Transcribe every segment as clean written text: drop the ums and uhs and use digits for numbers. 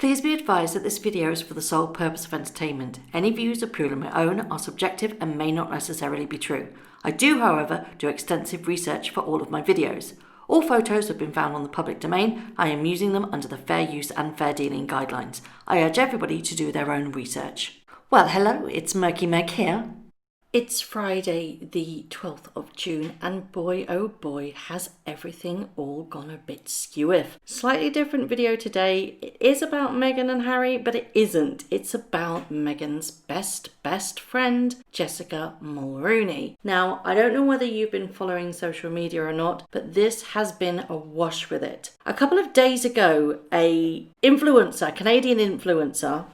Please be advised that this video is for the sole purpose of entertainment. Any views are purely my own, are subjective and may not necessarily be true. I do, however, do extensive research for all of my videos. All photos have been found on the public domain. I am using them under the fair use and fair dealing guidelines. I urge everybody to do their own research. Well, hello, it's Murky Meg here. It's Friday the 12th of June and boy oh boy has everything all gone a bit skew-if. Slightly different video today. It is about Meghan and Harry, but it isn't. It's about Meghan's best friend, Jessica Mulroney. Now, I don't know whether you've been following social media or not, but this has been awash with it. A couple of days ago, Canadian influencer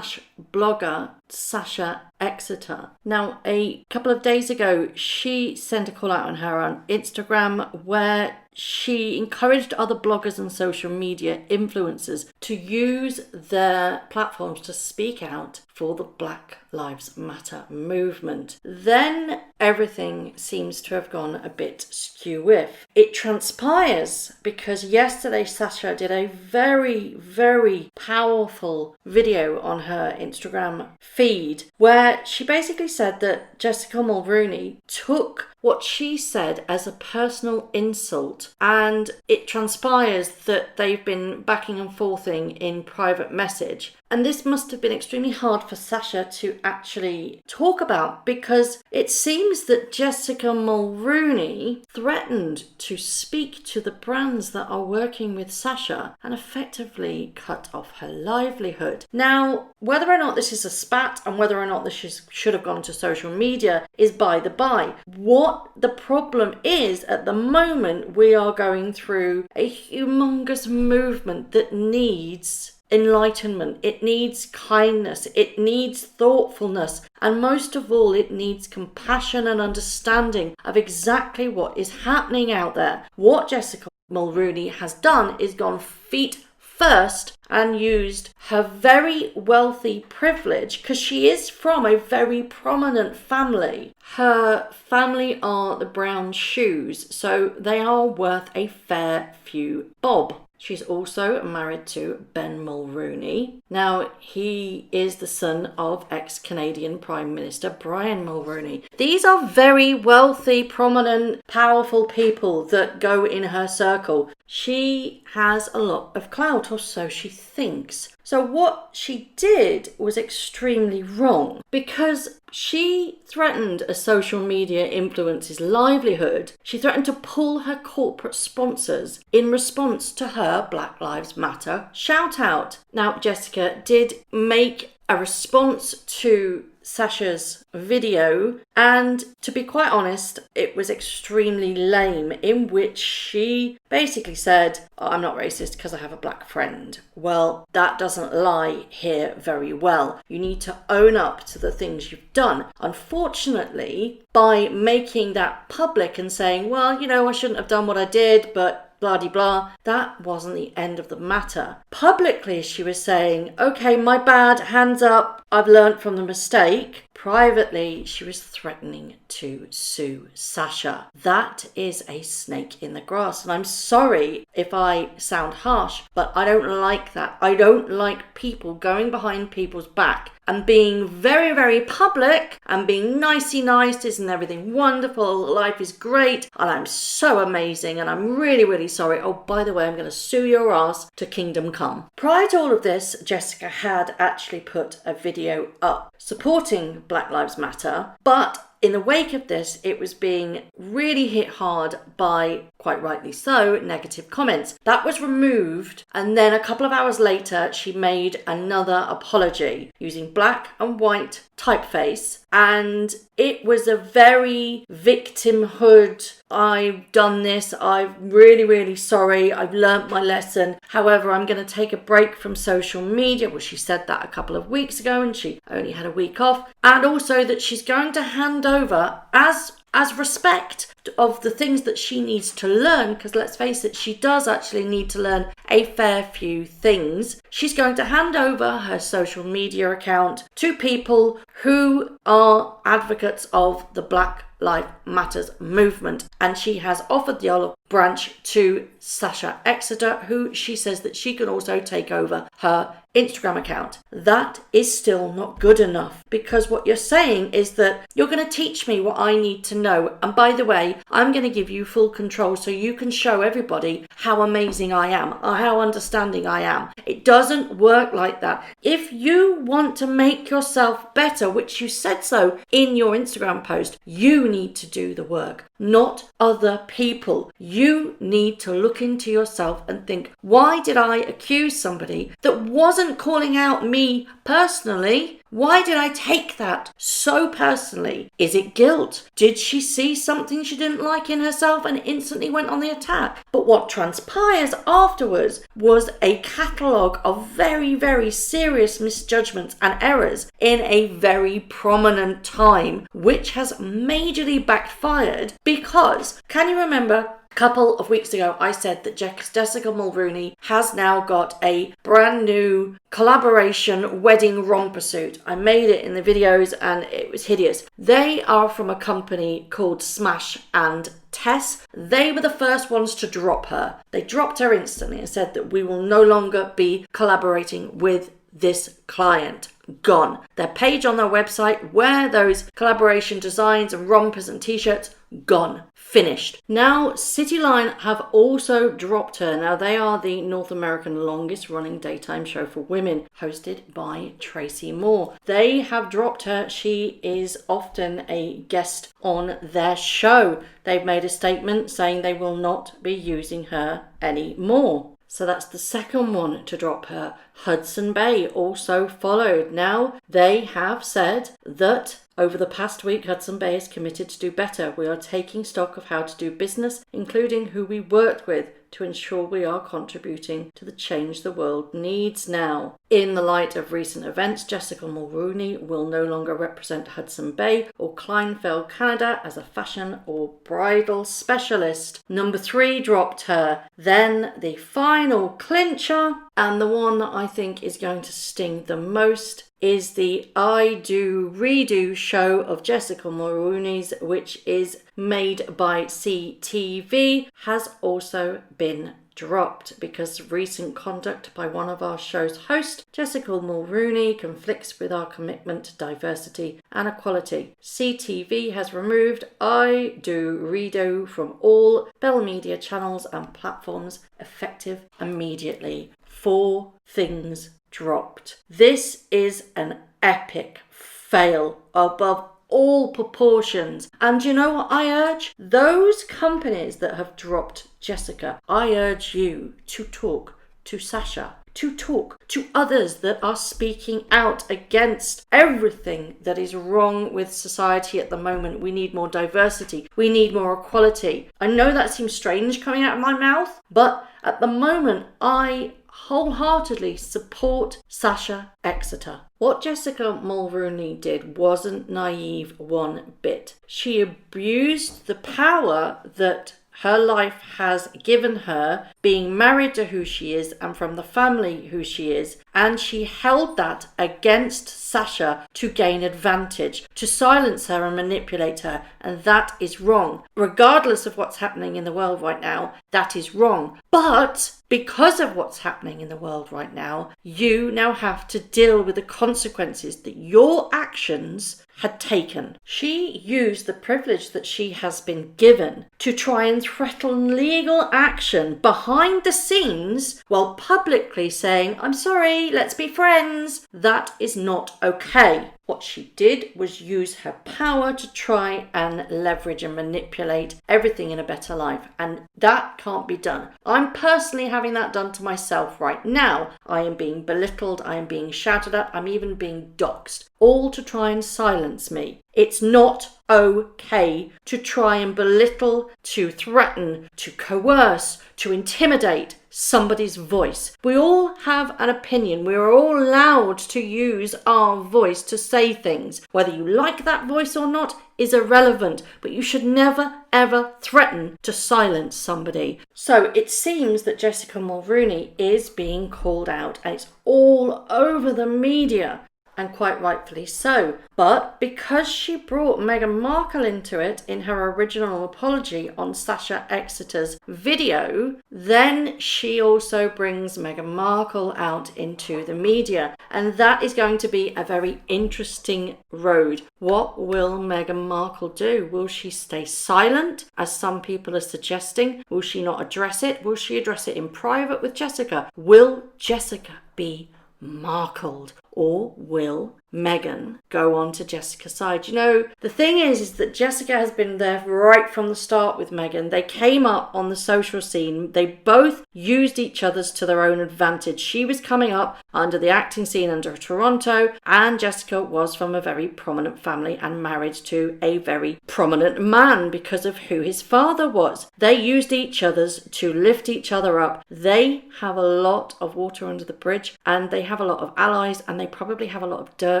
/ blogger, Sasha Exeter. Now, a couple of days ago, she sent a call out on her on Instagram where she encouraged other bloggers and social media influencers to use their platforms to speak out for the Black Lives Matter movement. Then everything seems to have gone a bit skew-if. It transpires because yesterday Sasha did a very powerful video on her Instagram feed where she basically said that Jessica Mulroney took what she said as a personal insult, and it transpires that they've been backing and forthing in private message. And this must have been extremely hard for Sasha to actually talk about because it seems that Jessica Mulroney threatened to speak to the brands that are working with Sasha and effectively cut off her livelihood. Now, whether or not this is a spat and whether or not this should have gone to social media is by the by. What the problem is, at the moment, we are going through a humongous movement that needs enlightenment, it needs kindness, it needs thoughtfulness, and most of all, it needs compassion and understanding of exactly what is happening out there. What Jessica Mulroney has done is gone feet first and used her very wealthy privilege, because she is from a very prominent family. Her family are the Brown Shoes, so they are worth a fair few bob. She's also married to Ben Mulroney. Now, he is the son of ex-Canadian Prime Minister Brian Mulroney. These are very wealthy, prominent, powerful people that go in her circle. She has a lot of clout, or so she thinks. So what she did was extremely wrong because she threatened a social media influencer's livelihood. She threatened to pull her corporate sponsors in response to her Black Lives Matter shout out. Now, Jessica did make a response to Sasha's video, and to be quite honest, it was extremely lame, in which she basically said, I'm not racist because I have a black friend. Well, that doesn't lie here very well. You need to own up to the things you've done. Unfortunately, by making that public and saying, well, I shouldn't have done what I did, but blah-de-blah, that wasn't the end of the matter. Publicly, she was saying, okay, my bad, hands up, I've learnt from the mistake. Privately, she was threatening to sue Sasha. That is a snake in the grass. And I'm sorry if I sound harsh, but I don't like that. I don't like people going behind people's back and being very public and being nicey nice, isn't everything wonderful, life is great, and I'm so amazing, and I'm really sorry. Oh, by the way, I'm going to sue your ass to kingdom come. Prior to all of this, Jessica had actually put a video up supporting Black Lives Matter, but in the wake of this, it was being really hit hard by, quite rightly so, negative comments. That was removed, and then a couple of hours later, she made another apology using black and white typeface, and it was a very victimhood, I've done this, I'm really sorry, I've learnt my lesson, however, I'm going to take a break from social media. Well, she said that a couple of weeks ago and she only had a week off, and also that she's going to hand over, as as respect of the things that she needs to learn, because let's face it, she does actually need to learn a fair few things, she's going to hand over her social media account to people who are advocates of the Black Lives Matters movement, and she has offered the olive branch to Sasha Exeter, who she says that she can also take over her Instagram account. That is still not good enough, because what you're saying is that you're going to teach me what I need to know, and by the way, I'm going to give you full control so you can show everybody how amazing I am, or how understanding I am. It doesn't work like that. If you want to make yourself better, which you said so in your Instagram post, you need to do the work, not other people. You need to look into yourself and think, why did I accuse somebody that wasn't calling out me personally? Why did I take that so personally? Is it guilt? Did she see something she didn't like in herself and instantly went on the attack? But what transpires afterwards was a catalogue of very, very serious misjudgments and errors in a very prominent time, which has majorly backfired because, can you remember, a couple of weeks ago, I said that Jessica Mulrooney has now got a brand new collaboration wedding romper suit. I made it in the videos and it was hideous. They are from a company called Smash and Tess. They were the first ones to drop her. They dropped her instantly and said that we will no longer be collaborating with this client. Gone. Their page on their website where those collaboration designs and rompers and t-shirts, gone. Finished. Now, Cityline have also dropped her. Now, they are the North American longest running daytime show for women, hosted by Tracy Moore. They have dropped her. She is often a guest on their show. They've made a statement saying they will not be using her anymore. So that's the second one to drop her. Hudson Bay also followed. Now, they have said that over the past week, Hudson Bay is committed to do better. We are taking stock of how to do business, including who we worked with, to ensure we are contributing to the change the world needs now. In the light of recent events, Jessica Mulrooney will no longer represent Hudson Bay or Kleinfeld, Canada as a fashion or bridal specialist. Number 3 dropped her. Then the final clincher, and the one that I think is going to sting the most, is the I Do Redo show of Jessica Mulrooney's, which is made by CTV, has also been dropped because recent conduct by one of our show's hosts, Jessica Mulrooney, conflicts with our commitment to diversity and equality. CTV has removed I Do Redo from all Bell Media channels and platforms effective immediately. 4 things dropped. This is an epic fail above all proportions. And you know what I urge? Those companies that have dropped Jessica, I urge you to talk to Sasha, to talk to others that are speaking out against everything that is wrong with society at the moment. We need more diversity. We need more equality. I know that seems strange coming out of my mouth, but at the moment, I wholeheartedly support Sasha Exeter. What Jessica Mulrooney did wasn't naive one bit. She abused the power that her life has given her, being married to who she is and from the family who she is, and she held that against Sasha to gain advantage, to silence her and manipulate her, and that is wrong. Regardless of what's happening in the world right now, that is wrong. But because of what's happening in the world right now, you now have to deal with the consequences that your actions had taken. She used the privilege that she has been given to try and threaten legal action behind the scenes while publicly saying, I'm sorry, let's be friends. That is not okay. What she did was use her power to try and leverage and manipulate everything in a better life. And that can't be done. I'm personally having that done to myself right now. I am being belittled. I am being shouted at. I'm even being doxxed. All to try and silence me. It's not okay to try and belittle, to threaten, to coerce, to intimidate somebody's voice. We all have an opinion. We are all allowed to use our voice to say things. Whether you like that voice or not is irrelevant, but you should never ever threaten to silence somebody. So it seems that Jessica Mulroney is being called out, and it's all over the media, and quite rightfully so. But because she brought Meghan Markle into it in her original apology on Sasha Exeter's video, then she also brings Meghan Markle out into the media. And that is going to be a very interesting road. What will Meghan Markle do? Will she stay silent, as some people are suggesting? Will she not address it? Will she address it in private with Jessica? Will Jessica be Markled, or will Meghan go on to Jessica's side? You know, the thing is that Jessica has been there right from the start with Meghan. They came up on the social scene. They both used each other's to their own advantage. She was coming up under the acting scene under Toronto, and Jessica was from a very prominent family and married to a very prominent man because of who his father was. They used each other's to lift each other up. They have a lot of water under the bridge, and they have a lot of allies, and they probably have a lot of dirt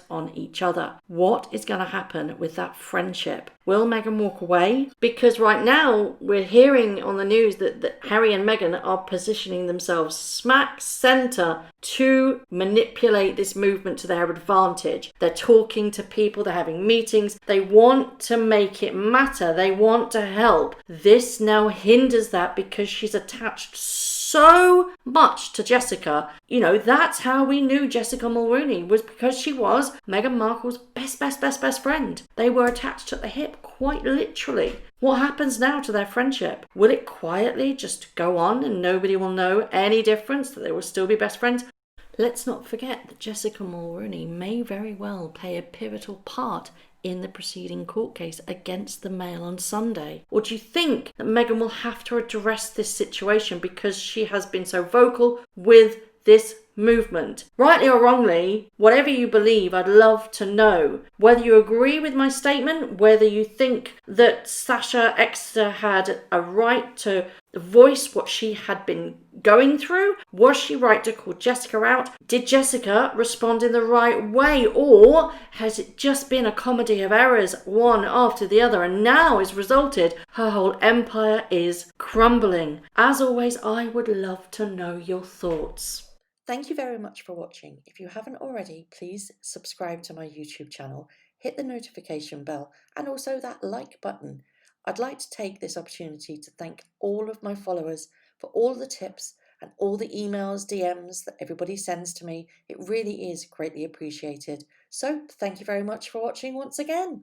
on each other. What is going to happen with that friendship? Will Meghan walk away? Because right now we're hearing on the news that Harry and Meghan are positioning themselves smack centre to manipulate this movement to their advantage. They're talking to people, they're having meetings, they want to make it matter, they want to help. This now hinders that because she's attached so much to Jessica. You know, that's how we knew Jessica Mulroney, was because she was Meghan Markle's best friend. They were attached at the hip, quite literally. What happens now to their friendship? Will it quietly just go on and nobody will know any difference, that they will still be best friends? Let's not forget that Jessica Mulroney may very well play a pivotal part in the preceding court case against the Mail on Sunday. Or do you think that Meghan will have to address this situation because she has been so vocal with this movement? Rightly or wrongly, whatever you believe, I'd love to know. Whether you agree with my statement, whether you think that Sasha Exeter had a right to voice what she had been going through. Was she right to call Jessica out? Did Jessica respond in the right way? Or has it just been a comedy of errors, one after the other, and now has resulted her whole empire is crumbling? As always, I would love to know your thoughts. Thank you very much for watching. If you haven't already, please subscribe to my YouTube channel, hit the notification bell, and also that like button. I'd like to take this opportunity to thank all of my followers for all the tips and all the emails, DMs that everybody sends to me. It really is greatly appreciated. So thank you very much for watching once again.